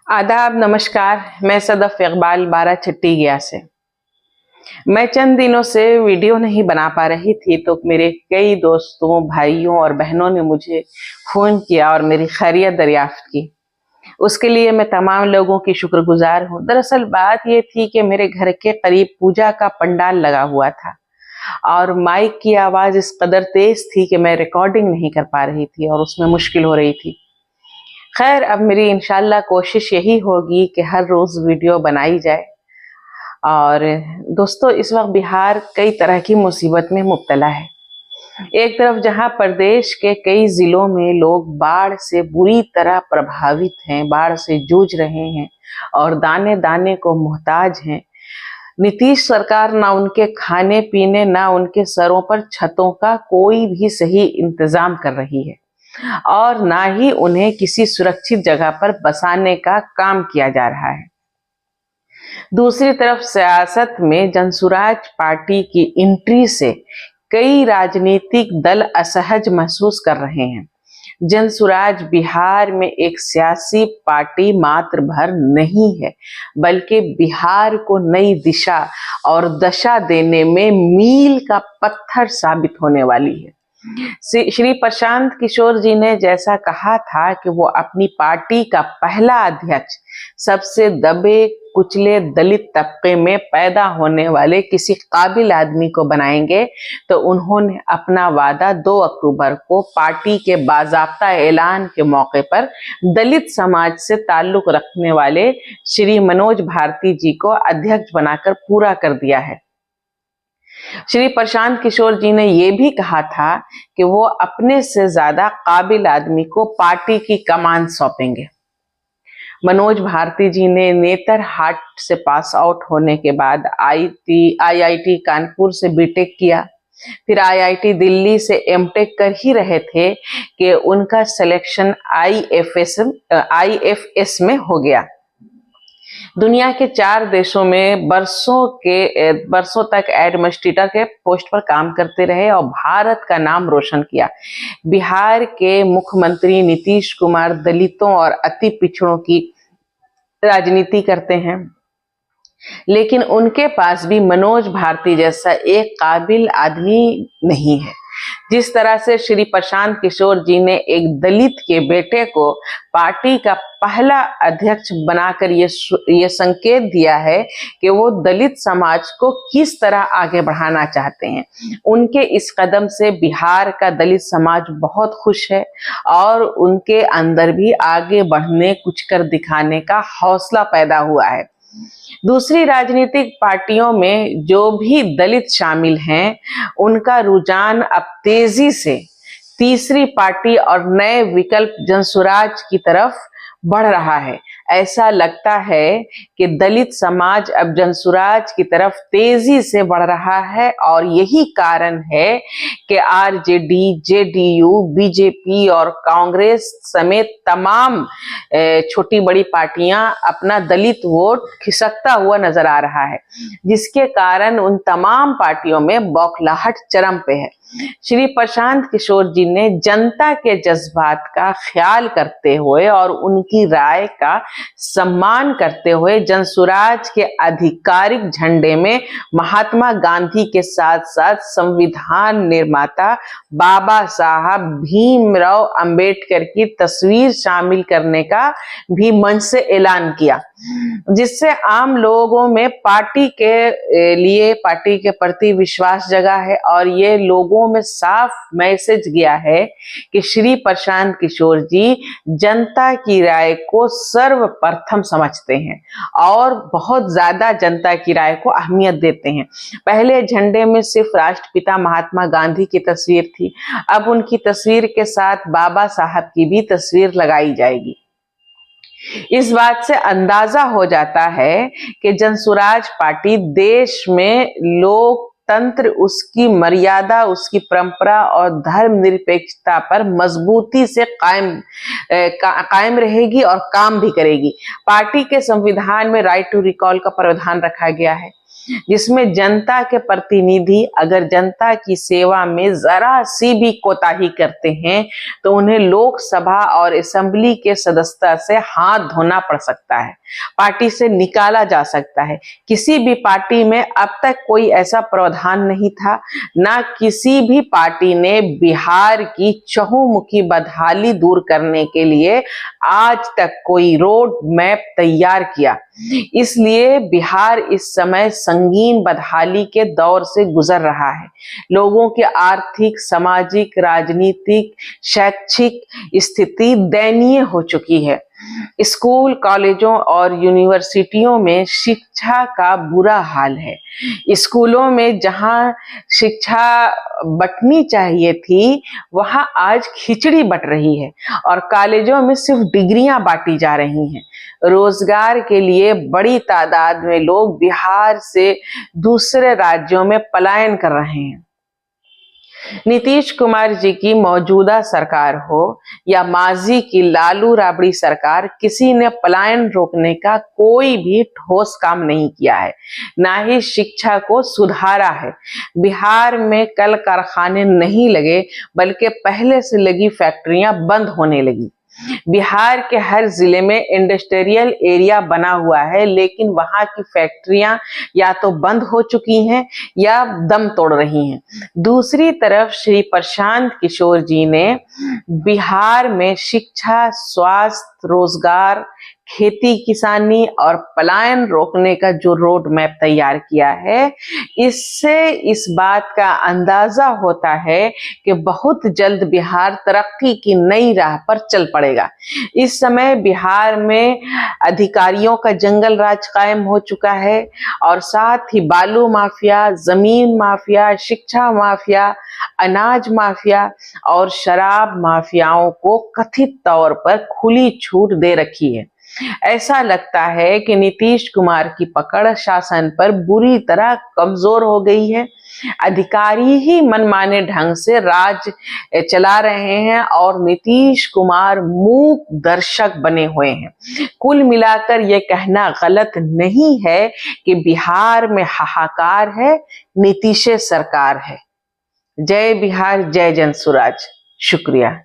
आदाब, नमस्कार। मैं सदफ इकबाल बारा छट्टी गया से। मैं चंद दिनों से वीडियो नहीं बना पा रही थी तो मेरे कई दोस्तों, भाइयों और बहनों ने मुझे फोन किया और मेरी खैरियत दरियाफ्त की। उसके लिए मैं तमाम लोगों की शुक्रगुजार हूँ। दरअसल बात ये थी कि मेरे घर के करीब पूजा का पंडाल लगा हुआ था और माइक की आवाज इस कदर तेज थी कि मैं रिकॉर्डिंग नहीं कर पा रही थी और उसमें मुश्किल हो रही थी। खैर, अब मेरी इंशाल्लाह कोशिश यही होगी कि हर रोज वीडियो बनाई जाए। और दोस्तों, इस वक्त बिहार कई तरह की मुसीबत में मुब्तला है। एक तरफ जहां प्रदेश के कई जिलों में लोग बाढ़ से बुरी तरह प्रभावित हैं, बाढ़ से जूझ रहे हैं और दाने दाने को मोहताज हैं। नीतीश सरकार ना उनके खाने पीने, ना उनके सरों पर छतों का कोई भी सही इंतजाम कर रही है और ना ही उन्हें किसी सुरक्षित जगह पर बसाने का काम किया जा रहा है। दूसरी तरफ सियासत में जनसुराज पार्टी की एंट्री से कई राजनीतिक दल असहज महसूस कर रहे हैं। जनसुराज बिहार में एक सियासी पार्टी मात्र भर नहीं है, बल्कि बिहार को नई दिशा और दशा देने में मील का पत्थर साबित होने वाली है। श्री प्रशांत किशोर जी ने जैसा कहा था कि वो अपनी पार्टी का पहला अध्यक्ष सबसे दबे कुचले दलित तबके में पैदा होने वाले किसी काबिल आदमी को बनाएंगे, तो उन्होंने अपना वादा 2 अक्टूबर को पार्टी के बाज़ाब्ता ऐलान के मौके पर दलित समाज से ताल्लुक रखने वाले श्री मनोज भारती जी को अध्यक्ष बनाकर पूरा कर दिया है। श्री प्रशांत किशोर जी ने यह भी कहा था कि वो अपने से ज्यादा काबिल आदमी को पार्टी की कमान सौंपेंगे। मनोज भारती जी ने नेतरहाट से पास आउट होने के बाद आईआईटी कानपुर से बीटेक किया, फिर आईआईटी दिल्ली से एमटेक कर ही रहे थे कि उनका सिलेक्शन आईएफएस में हो गया। दुनिया के 4 देशों में बरसों तक एडमिनिस्ट्रेटर के पोस्ट पर काम करते रहे और भारत का नाम रोशन किया। बिहार के मुख्यमंत्री नीतीश कुमार दलितों और अति पिछड़ों की राजनीति करते हैं, लेकिन उनके पास भी मनोज भारती जैसा एक काबिल आदमी नहीं है। जिस तरह से श्री प्रशांत किशोर जी ने एक दलित के बेटे को पार्टी का पहला अध्यक्ष बनाकर ये संकेत दिया है कि वो दलित समाज को किस तरह आगे बढ़ाना चाहते हैं। उनके इस कदम से बिहार का दलित समाज बहुत खुश है और उनके अंदर भी आगे बढ़ने, कुछ कर दिखाने का हौसला पैदा हुआ है। दूसरी राजनीतिक पार्टियों में जो भी दलित शामिल हैं, उनका रुझान अब तेजी से तीसरी पार्टी और नए विकल्प जनसुराज की तरफ बढ़ रहा है। ऐसा लगता है कि दलित समाज अब जनसुराज की तरफ तेजी से बढ़ रहा है और यही कारण है कि आरजेडी, जेडीयू, बीजेपी और कांग्रेस समेत तमाम छोटी बड़ी पार्टियां अपना दलित वोट खिसकता हुआ नजर आ रहा है, जिसके कारण उन तमाम पार्टियों में बौखलाहट चरम पे है। श्री प्रशांत किशोर जी ने जनता के जज्बात का ख्याल करते हुए और उनकी राय का सम्मान करते हुए जनसुराज के आधिकारिक झंडे में महात्मा गांधी के साथ साथ संविधान निर्माता बाबा साहब भीमराव अंबेडकर की तस्वीर शामिल करने का भी मंच से ऐलान किया, जिससे आम लोगों में पार्टी के प्रति विश्वास जगा है और ये लोगों में साफ मैसेज गया है कि श्री प्रशांत किशोर जी जनता की राय को सर्वप्रथम समझते हैं और बहुत ज्यादा जनता की राय को अहमियत देते हैं। पहले झंडे में सिर्फ राष्ट्रपिता महात्मा गांधी की तस्वीर थी, अब उनकी तस्वीर के साथ बाबा साहब की भी तस्वीर लगाई जाएगी। इस बात से अंदाजा हो जाता है कि जनसुराज पार्टी देश में लोकतंत्र, उसकी मर्यादा, उसकी परंपरा और धर्मनिरपेक्षता पर मजबूती से कायम रहेगी और काम भी करेगी। पार्टी के संविधान में राइट टू रिकॉल का प्रावधान रखा गया है। जिसमें जनता के प्रतिनिधि अगर जनता की सेवा में जरा सी भी कोताही करते हैं तो उन्हें लोकसभा और असेंबली के सदस्यता से हाथ धोना पड़ सकता है, पार्टी से निकाला जा सकता है। किसी भी पार्टी में अब तक कोई ऐसा प्रावधान नहीं था, ना किसी भी पार्टी ने बिहार की चहुमुखी बदहाली दूर करने के लिए आज तक कोई रोड मैप तैयार किया। इसलिए बिहार इस समय संगीन बदहाली के दौर से गुजर रहा है। लोगों की आर्थिक, सामाजिक, राजनीतिक, शैक्षिक स्थिति दयनीय हो चुकी है। स्कूल, कॉलेजों और यूनिवर्सिटियों में शिक्षा का बुरा हाल है। स्कूलों में जहां शिक्षा बंटनी चाहिए थी वहां आज खिचड़ी बट रही है और कॉलेजों में सिर्फ डिग्रियां बांटी जा रही हैं। रोजगार के लिए बड़ी तादाद में लोग बिहार से दूसरे राज्यों में पलायन कर रहे हैं। नीतीश कुमार जी की मौजूदा सरकार हो या माजी की लालू राबड़ी सरकार, किसी ने पलायन रोकने का कोई भी ठोस काम नहीं किया है, ना ही शिक्षा को सुधारा है। बिहार में कल कारखाने नहीं लगे बल्कि पहले से लगी फैक्ट्रियां बंद होने लगी। बिहार के हर जिले में इंडस्ट्रियल एरिया बना हुआ है, लेकिन वहां की फैक्ट्रियां या तो बंद हो चुकी हैं या दम तोड़ रही हैं। दूसरी तरफ श्री प्रशांत किशोर जी ने बिहार में शिक्षा, स्वास्थ्य, रोजगार, खेती किसानी और पलायन रोकने का जो रोड मैप तैयार किया है, इससे इस बात का अंदाजा होता है कि बहुत जल्द बिहार तरक्की की नई राह पर चल पड़ेगा। इस समय बिहार में अधिकारियों का जंगल राज कायम हो चुका है और साथ ही बालू माफिया, जमीन माफिया, शिक्षा माफिया, अनाज माफिया और शराब माफियाओं को कथित तौर पर खुली छूट दे रखी है। ऐसा लगता है कि नीतीश कुमार की पकड़ शासन पर बुरी तरह कमजोर हो गई है। अधिकारी ही मनमाने ढंग से राज चला रहे हैं और नीतीश कुमार मूक दर्शक बने हुए हैं। कुल मिलाकर यह कहना गलत नहीं है कि बिहार में हाहाकार है, नीतीश सरकार है। जय बिहार, जय जन सुराज। शुक्रिया।